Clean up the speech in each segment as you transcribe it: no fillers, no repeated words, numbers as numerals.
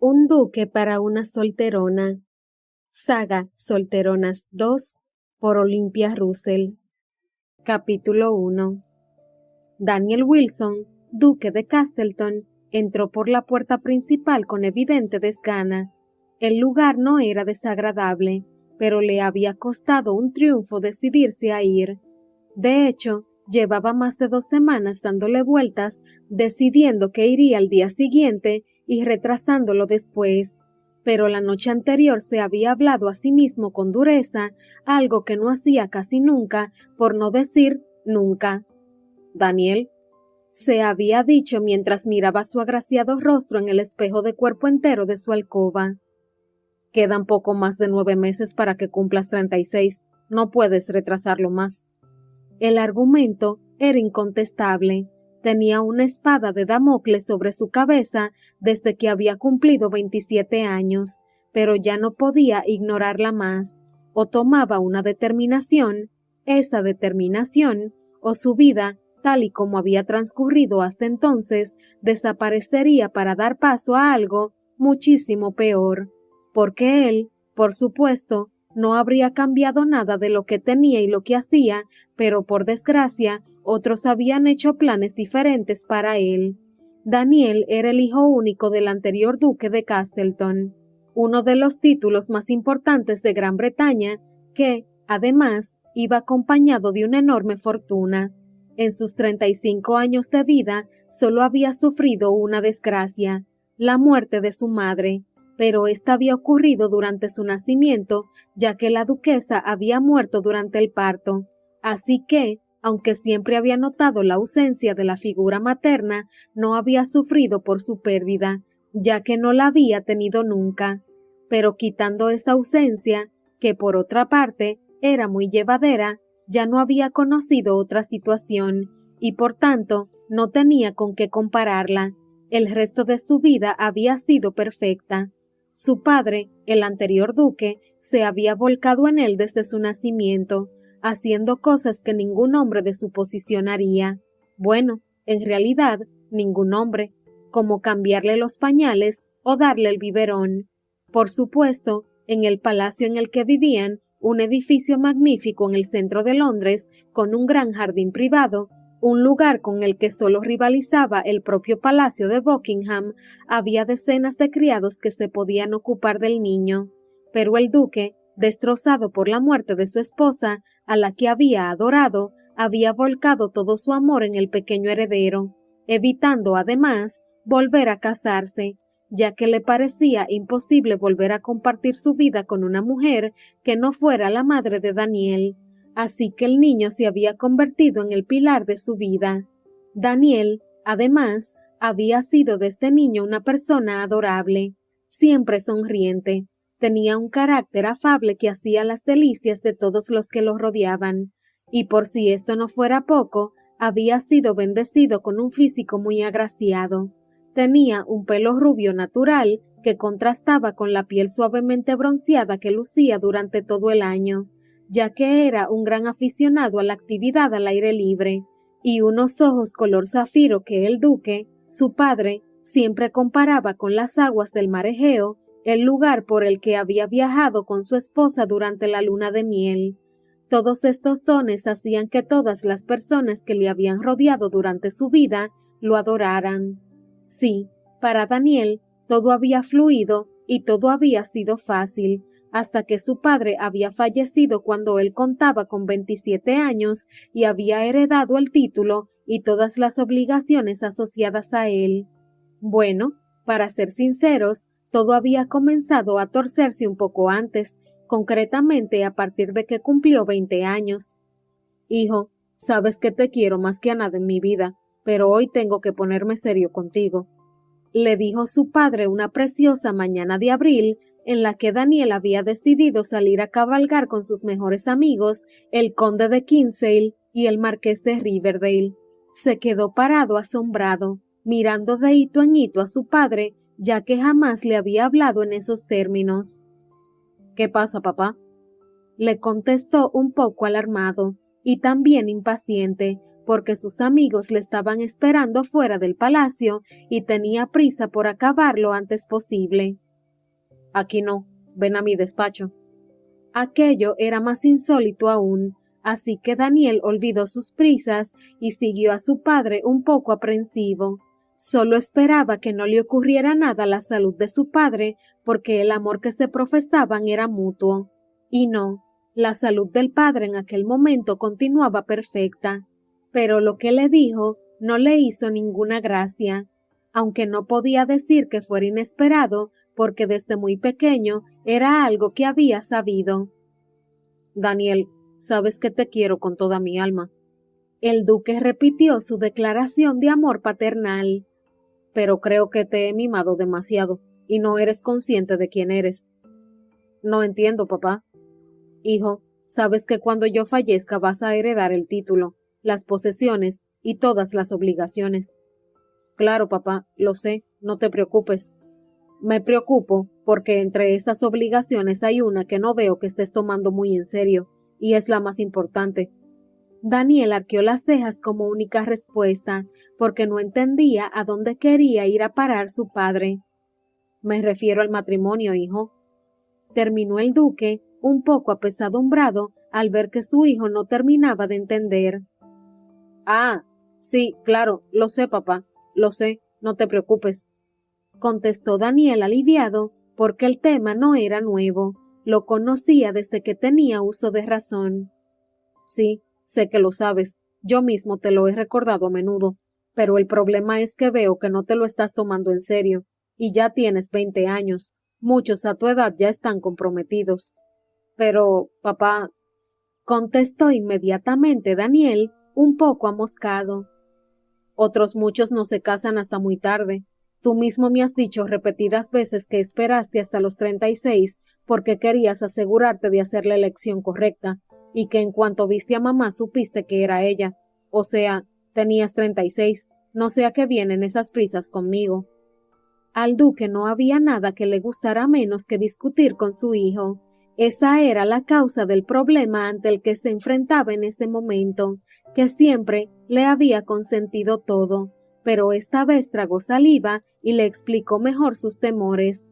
Un duque para una solterona. Saga Solteronas 2 por Olympia Russell. Capítulo 1. Daniel Wilson, duque de Castleton, entró por la puerta principal con evidente desgana. El lugar no era desagradable, pero le había costado un triunfo decidirse a ir. De hecho, llevaba más de 2 semanas dándole vueltas, decidiendo que iría al día siguiente y retrasándolo después. Pero la noche anterior se había hablado a sí mismo con dureza, algo que no hacía casi nunca, por no decir nunca. Daniel, se había dicho mientras miraba su agraciado rostro en el espejo de cuerpo entero de su alcoba. Quedan poco más de 9 meses para que cumplas 36. No puedes retrasarlo más. El argumento era incontestable. Tenía una espada de Damocles sobre su cabeza desde que había cumplido 27 años, pero ya no podía ignorarla más. O tomaba una determinación, esa determinación, o su vida, tal y como había transcurrido hasta entonces, desaparecería para dar paso a algo muchísimo peor. Porque él, por supuesto, no habría cambiado nada de lo que tenía y lo que hacía, pero por desgracia, otros habían hecho planes diferentes para él. Daniel era el hijo único del anterior duque de Castleton, uno de los títulos más importantes de Gran Bretaña, que, además, iba acompañado de una enorme fortuna. En sus 35 años de vida, solo había sufrido una desgracia, la muerte de su madre, pero esta había ocurrido durante su nacimiento, ya que la duquesa había muerto durante el parto. Así que, aunque siempre había notado la ausencia de la figura materna, no había sufrido por su pérdida, ya que no la había tenido nunca. Pero quitando esa ausencia, que por otra parte era muy llevadera, ya no había conocido otra situación, y por tanto no tenía con qué compararla. El resto de su vida había sido perfecta. Su padre, el anterior duque, se había volcado en él desde su nacimiento, haciendo cosas que ningún hombre de su posición haría. Bueno, en realidad, ningún hombre, como cambiarle los pañales o darle el biberón. Por supuesto, en el palacio en el que vivían, un edificio magnífico en el centro de Londres, con un gran jardín privado, un lugar con el que solo rivalizaba el propio Palacio de Buckingham, había decenas de criados que se podían ocupar del niño. Pero el duque, destrozado por la muerte de su esposa, a la que había adorado, había volcado todo su amor en el pequeño heredero, evitando además volver a casarse, ya que le parecía imposible volver a compartir su vida con una mujer que no fuera la madre de Daniel. Así que el niño se había convertido en el pilar de su vida. Daniel, además, había sido desde niño una persona adorable, siempre sonriente. Tenía un carácter afable que hacía las delicias de todos los que lo rodeaban, y por si esto no fuera poco, había sido bendecido con un físico muy agraciado. Tenía un pelo rubio natural que contrastaba con la piel suavemente bronceada que lucía durante todo el año, ya que era un gran aficionado a la actividad al aire libre, y unos ojos color zafiro que el duque, su padre, siempre comparaba con las aguas del mar Egeo, el lugar por el que había viajado con su esposa durante la luna de miel. Todos estos dones hacían que todas las personas que le habían rodeado durante su vida lo adoraran. Sí, para Daniel todo había fluido y todo había sido fácil, hasta que su padre había fallecido cuando él contaba con 27 años y había heredado el título y todas las obligaciones asociadas a él. Bueno, para ser sinceros, todo había comenzado a torcerse un poco antes, concretamente a partir de que cumplió 20 años. Hijo, sabes que te quiero más que a nada en mi vida, pero hoy tengo que ponerme serio contigo, le dijo su padre una preciosa mañana de abril, en la que Daniel había decidido salir a cabalgar con sus mejores amigos, el conde de Kinsale y el marqués de Riverdale. Se quedó parado asombrado, mirando de hito en hito a su padre, ya que jamás le había hablado en esos términos. ¿Qué pasa, papá?, le contestó un poco alarmado, y también impaciente, porque sus amigos le estaban esperando fuera del palacio y tenía prisa por acabar lo antes posible. Aquí no, ven a mi despacho. Aquello era más insólito aún, así que Daniel olvidó sus prisas y siguió a su padre un poco aprensivo. Solo esperaba que no le ocurriera nada a la salud de su padre, porque el amor que se profesaban era mutuo. Y no, la salud del padre en aquel momento continuaba perfecta. Pero lo que le dijo no le hizo ninguna gracia, aunque no podía decir que fuera inesperado, porque desde muy pequeño era algo que había sabido. Daniel, sabes que te quiero con toda mi alma. El duque repitió su declaración de amor paternal. Pero creo que te he mimado demasiado y no eres consciente de quién eres. No entiendo, papá. Hijo, sabes que cuando yo fallezca vas a heredar el título, las posesiones y todas las obligaciones. Claro, papá, lo sé, no te preocupes. Me preocupo porque entre estas obligaciones hay una que no veo que estés tomando muy en serio, y es la más importante. Daniel arqueó las cejas como única respuesta, porque no entendía a dónde quería ir a parar su padre. Me refiero al matrimonio, hijo. Terminó el duque, un poco apesadumbrado al ver que su hijo no terminaba de entender. Ah, sí, claro, lo sé, papá, lo sé, no te preocupes, contestó Daniel aliviado, porque el tema no era nuevo, lo conocía desde que tenía uso de razón. Sí, sé que lo sabes, yo mismo te lo he recordado a menudo, pero el problema es que veo que no te lo estás tomando en serio, y ya tienes 20 años, muchos a tu edad ya están comprometidos. Pero, papá, contestó inmediatamente Daniel, un poco amoscado. Otros muchos no se casan hasta muy tarde. Tú mismo me has dicho repetidas veces que esperaste hasta los 36 porque querías asegurarte de hacer la elección correcta, y que en cuanto viste a mamá supiste que era ella. O sea, tenías 36, no sé a qué vienen esas prisas conmigo. Al duque no había nada que le gustara menos que discutir con su hijo. Esa era la causa del problema ante el que se enfrentaba en ese momento, que siempre le había consentido todo, pero esta vez tragó saliva y le explicó mejor sus temores.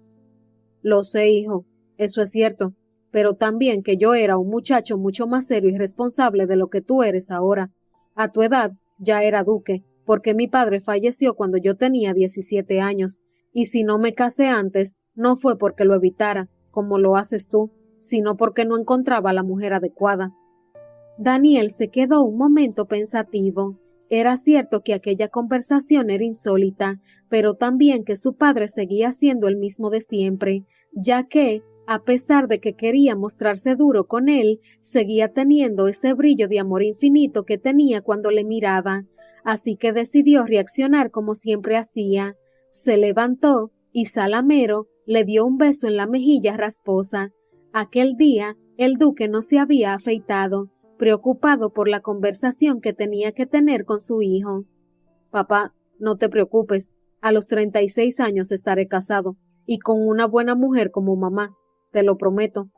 Lo sé, hijo, eso es cierto, pero también que yo era un muchacho mucho más serio y responsable de lo que tú eres ahora. A tu edad ya era duque, porque mi padre falleció cuando yo tenía 17 años, y si no me casé antes, no fue porque lo evitara, como lo haces tú, sino porque no encontraba a la mujer adecuada. Daniel se quedó un momento pensativo. Era cierto que aquella conversación era insólita, pero también que su padre seguía siendo el mismo de siempre, ya que, a pesar de que quería mostrarse duro con él, seguía teniendo ese brillo de amor infinito que tenía cuando le miraba, así que decidió reaccionar como siempre hacía. Se levantó y Salamero le dio un beso en la mejilla rasposa. Aquel día el duque no se había afeitado, preocupado por la conversación que tenía que tener con su hijo. Papá, no te preocupes, a los 36 años estaré casado, y con una buena mujer como mamá, te lo prometo.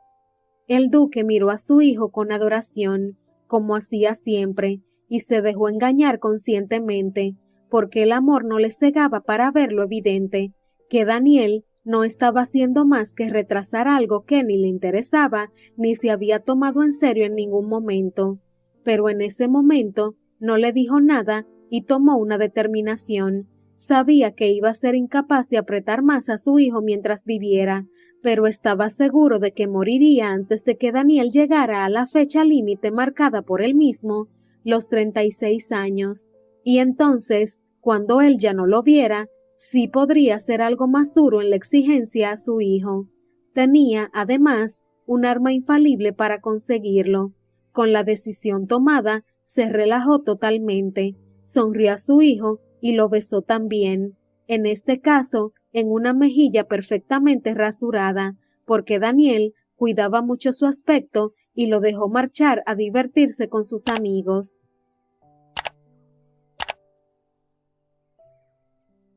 El duque miró a su hijo con adoración, como hacía siempre, y se dejó engañar conscientemente, porque el amor no le cegaba para ver lo evidente, que Daniel no estaba haciendo más que retrasar algo que ni le interesaba ni se había tomado en serio en ningún momento. Pero en ese momento no le dijo nada y tomó una determinación. Sabía que iba a ser incapaz de apretar más a su hijo mientras viviera, pero estaba seguro de que moriría antes de que Daniel llegara a la fecha límite marcada por él mismo, los 36 años. Y entonces, cuando él ya no lo viera, sí podría ser algo más duro en la exigencia a su hijo. Tenía, además, un arma infalible para conseguirlo. Con la decisión tomada, se relajó totalmente, sonrió a su hijo y lo besó también, en este caso, en una mejilla perfectamente rasurada, porque Daniel cuidaba mucho su aspecto y lo dejó marchar a divertirse con sus amigos.